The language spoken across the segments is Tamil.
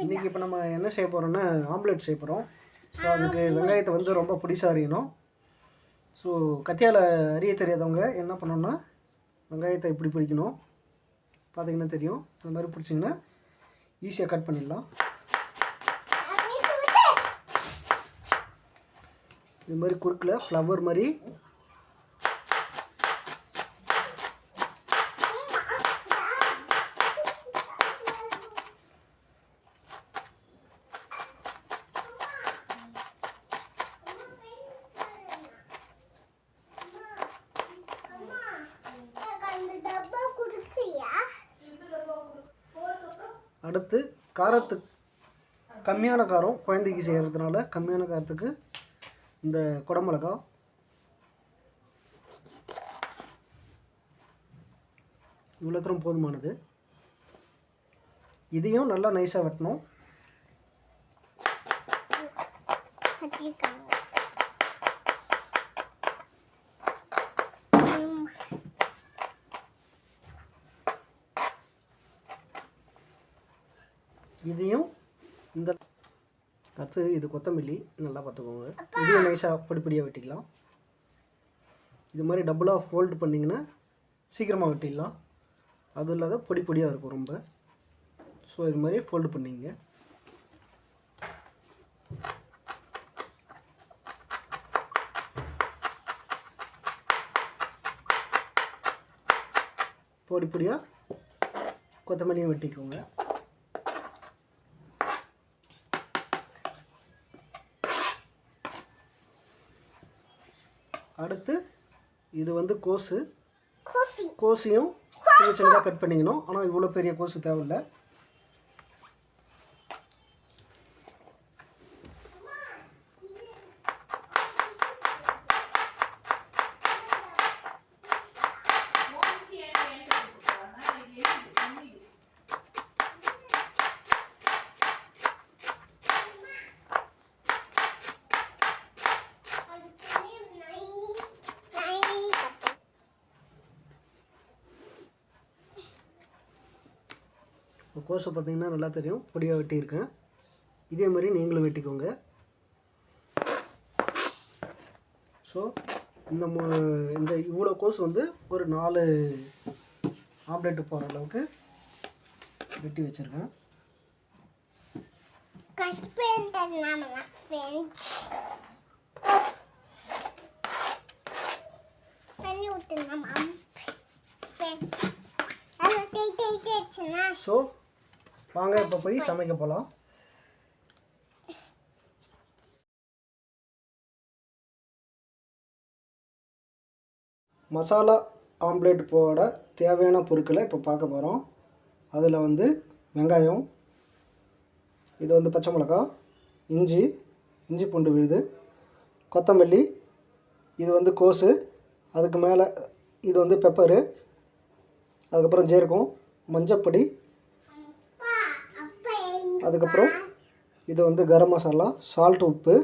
இன்றைக்கி இப்போ நம்ம என்ன செய்ய போகிறோம்னா ஆம்லெட் செய்ய போகிறோம். ஸோ அதுக்கு வெங்காயத்தை வந்து ரொம்ப பிடிசாக அறியணும். ஸோ கத்தியால் அறிய தெரியாதவங்க என்ன பண்ணணும்னா வெங்காயத்தை இப்படி பிடிக்கணும். பார்த்திங்கன்னா தெரியும். இந்த மாதிரி பிடிச்சிங்கன்னா ஈஸியாக கட் பண்ணிடலாம். இது மாதிரி குறுக்கில் ஃப்ளவர் மாதிரி அடுத்து காரத்துக்கு கம்மியான காரம் குழந்தைக்கு செய்கிறதுனால கம்மியான காரத்துக்கு இந்த குடமிளகா இவ்வளோ தூரம் போதுமானது. இதையும் நல்லா நைஸாக வெட்டணும். இதையும் இந்த அடுத்து இது கொத்தமல்லி நல்லா பார்த்துக்கோங்க. இதையும் நைஸாக படிப்படியாக வெட்டிக்கலாம். இது மாதிரி டபுளாக ஃபோல்டு பண்ணிங்கன்னா சீக்கிரமாக வெட்டிடலாம். அதுவும் இல்லாத பொடி பொடியாக இருக்கும் ரொம்ப. ஸோ இது மாதிரி ஃபோல்டு பண்ணிங்க. பொடி பொடியாக கொத்தமல்லியும் வெட்டிக்கோங்க. அடுத்து இது வந்து கோஸையும் சின்ன சின்னதாக கட் பண்ணிக்கணும். ஆனால் இவ்வளோ பெரிய கோஸு தேவையில்லை. கோஸை பார்த்திங்கன்னா நல்லா தெரியும், பொடியாக வெட்டியிருக்கேன். இதே மாதிரி நீங்களும் வெட்டிக்கோங்க. ஸோ இந்த இவ்வளோ கோஸ் வந்து ஒரு 4 ஆம்லெட்டு போகிற அளவுக்கு வெட்டி வச்சுருக்கேன். ஸோ வாங்க இப்போ போய் சமைக்க போகலாம். மசாலா ஆம்லேட் போட தேவையான பொருட்களை இப்போ பார்க்க போகிறோம். அதில் வந்து வெங்காயம், இது வந்து பச்சை மிளகா, இஞ்சி பூண்டு விழுது, கொத்தமல்லி, இது வந்து கோஸு, அதுக்கு மேலே இது வந்து பெப்பரு, அதுக்கப்புறம் ஜீரகம், மஞ்சப்பொடி, அதுக்கப்புறம் இது வந்து கரம் மசாலா, சால்ட், உப்பு,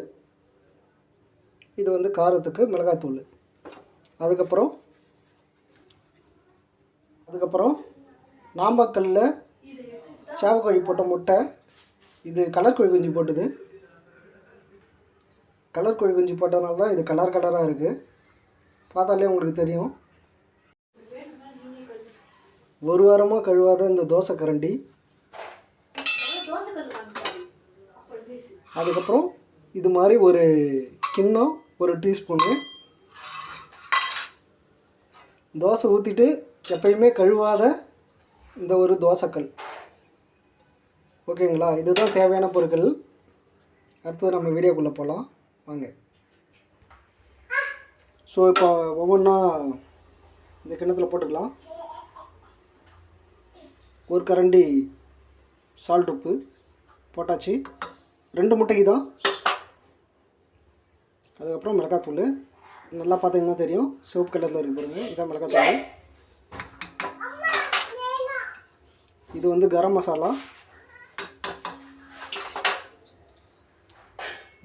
இது வந்து காரத்துக்கு மிளகாய்த்தூள், அதுக்கப்புறம் நாம்பக்கல்லில் சேவக்கோழி போட்ட முட்டை, இது கலர் கோழி குஞ்சு போட்டது. கலர் கோழி குஞ்சு போட்டதுனால தான் இது கலராக இருக்குது. பார்த்தாலே உங்களுக்கு தெரியும். ஒரு வாரமாக கழுவாத இந்த தோசை கரண்டி, அதுக்கப்புறம் இது மாதிரி ஒரு கிண்ணம், ஒரு டீஸ்பூனு தோசை ஊற்றிட்டு எப்பயுமே கழுவாத இந்த ஒரு தோசைக்கல். ஓகேங்களா? இதுதான் தேவையான பொருட்கள். அடுத்தது நம்ம வீடியோக்குள்ளே போகலாம் வாங்க. ஸோ இப்போ ஒவ்வொன்றா இந்த கிண்ணத்தில் போட்டுக்கலாம். ஒரு கரண்டி சால்ட், உப்பு போட்டாச்சு. 2 முட்டைக்கு தான். அதுக்கப்புறம் மிளகாத்தூள் நல்லா பார்த்தீங்கன்னா தெரியும், சிவப்பு கலரில் இருக்கு பாருங்க. இதான் மிளகாத்தூள். இது வந்து கரம் மசாலா,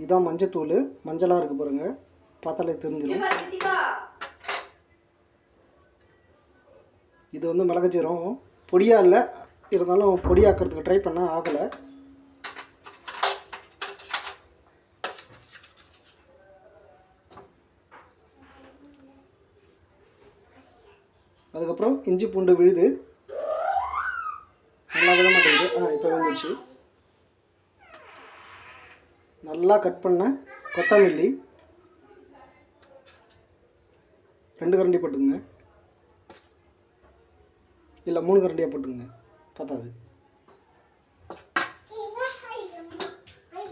இதான் மஞ்சத்தூள், மஞ்சளாக இருக்குது பாருங்க, பார்த்தாலே தெரிஞ்சிடும். இது வந்து மிளகு ஜீரகம், பொடியாக இல்லை, இருந்தாலும் பொடியாக்கிறதுக்கு ட்ரை பண்ணால் ஆகலை. அதுக்கப்புறம் இஞ்சி பூண்டு விழுது நல்லா விட மாட்டேங்குது. இப்போ வந்துச்சு. நல்லா கட் பண்ண கொத்தமல்லி 2 கரண்டி போட்டுங்க, இல்லை 3 கரண்டியாக போட்டுங்க, பத்தாது.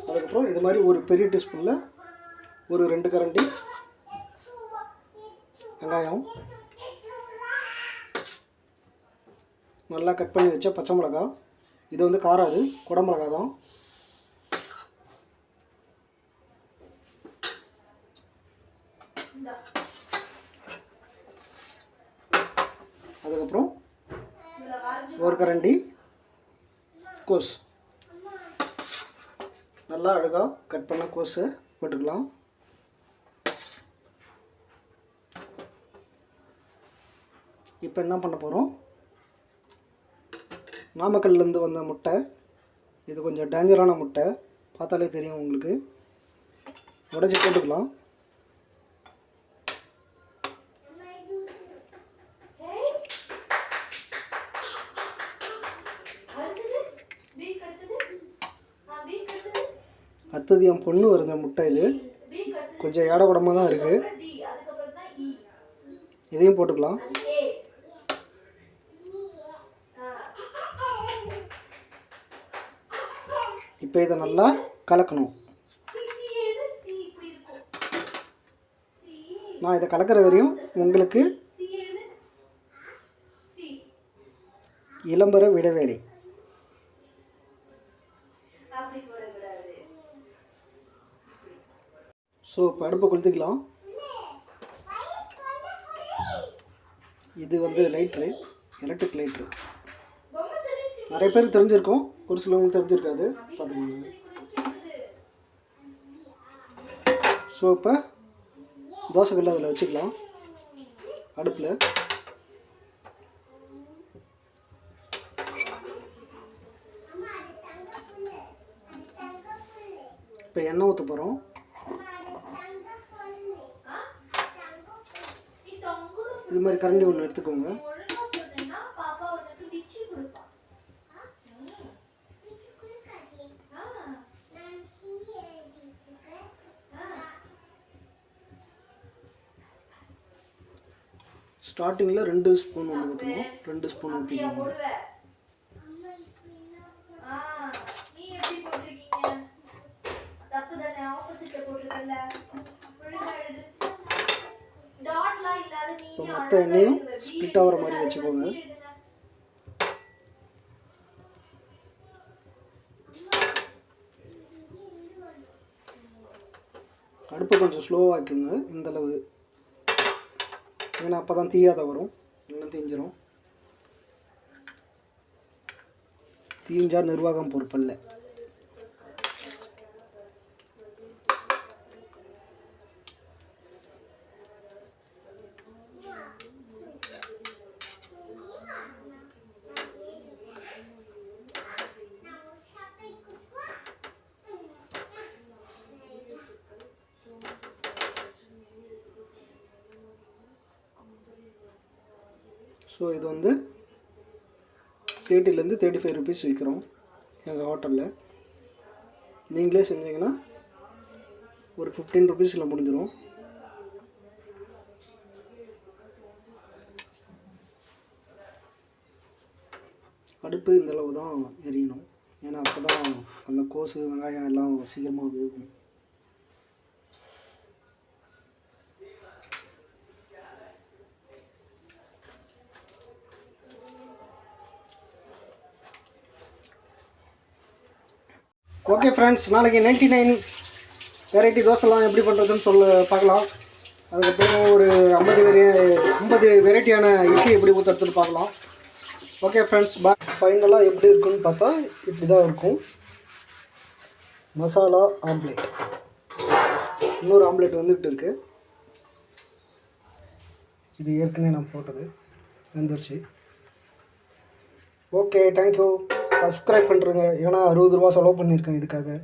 அதுக்கப்புறம் இது மாதிரி ஒரு பெரிய டீஸ்பூனில் ஒரு 2 கரண்டி வெங்காயம், நல்லா கட் பண்ணி வச்ச பச்சை மிளகா. இது வந்து காராது, குடை மிளகா தான். அதுக்கப்புறம் ஒரு கரண்டி கோஸ், நல்லா அழகாக கட் பண்ண கோஸை போட்டுக்கலாம். இப்போ என்ன பண்ண போகிறோம், நாமக்கல்லேருந்து வந்த முட்டை. இது கொஞ்சம் டேஞ்சரான முட்டை, பார்த்தாலே தெரியும் உங்களுக்கு. உடைச்சி போட்டுக்கலாம். அடுத்தது என் பொண்ணு வருது முட்டை. இது கொஞ்சம் ஏட கூடமாக தான் இருக்குது. இதையும் போட்டுக்கலாம். இப்போ இதை நல்லா கலக்கணும். நான் இதை கலக்கிற வரையும் உங்களுக்கு இளம்பர விடவேலை. ஸோ இப்போ அடுப்பை கொளுத்திக்கலாம். இது வந்து லைட்ரு, எலக்ட்ரிக் லைட்ரு. நிறைய பேருக்கு தெரிஞ்சிருக்கும், ஒரு சிலவங்களுக்கு தெரிஞ்சிருக்காது, பார்த்துக்கோங்க. ஸோ இப்போ தோசைக்கல்லை அதில் வச்சுக்கலாம் அடுப்பில். இப்போ எண்ணெய் ஊற்ற போகிறோம். இது மாதிரி கரண்டி ஒன்று எடுத்துக்கோங்க. ஸ்டார்டிங்கில் 2 ஸ்பூன் ஒன்று ஊற்றணும், 2 ஸ்பூன் ஊற்றிக்கோங்க. இப்போ மொத்த எண்ணெயும் ஸ்பிட் ஆகிற மாதிரி வச்சுக்கோங்க. அடுப்பை கொஞ்சம் ஸ்லோவாக்குங்க இந்தளவு, ஏன்னா அப்போ தான் தீயாத வரும், இல்லைன்னா தீஞ்சிரும். தீஞ்சா நிர்வாகம் பொறுப்பல்ல. ஸோ இது வந்து 30 to 35 rupees விற்கிறோம் எங்கள் ஹோட்டலில். நீங்களே செஞ்சீங்கன்னா ஒரு 15 rupeesல முடிஞ்சிடும். அடுப்பு இந்தளவு தான் எரியணும், ஏன்னா அப்போ தான் அந்த கோஸு வெங்காயம் எல்லாம் சீக்கிரமாக வேகும். ஓகே ஃப்ரெண்ட்ஸ், நாளைக்கு 99 வெரைட்டி தோசைலாம் எப்படி பண்ணுறதுன்னு பார்க்கலாம். அதுக்கப்புறம் ஒரு 50 வெரைட்டியான இட்லி எப்படி ஊற்றுறதுன்னு பார்க்கலாம். ஓகே ஃப்ரெண்ட்ஸ், ஃபைனலாக எப்படி இருக்குன்னு பார்த்தா இப்படி தான் இருக்கும். மசாலா ஆம்லேட், இன்னொரு ஆம்லேட் வந்துக்கிட்டு இருக்குது. இது ஏற்கனவே நான் போட்டது வந்துருச்சு. Okay, thank you. சப்ஸ்கிரைப் பண்ணுறேங்க, ஏன்னா 60 ரூபா செலவு பண்ணியிருக்கேன் இதுக்காக.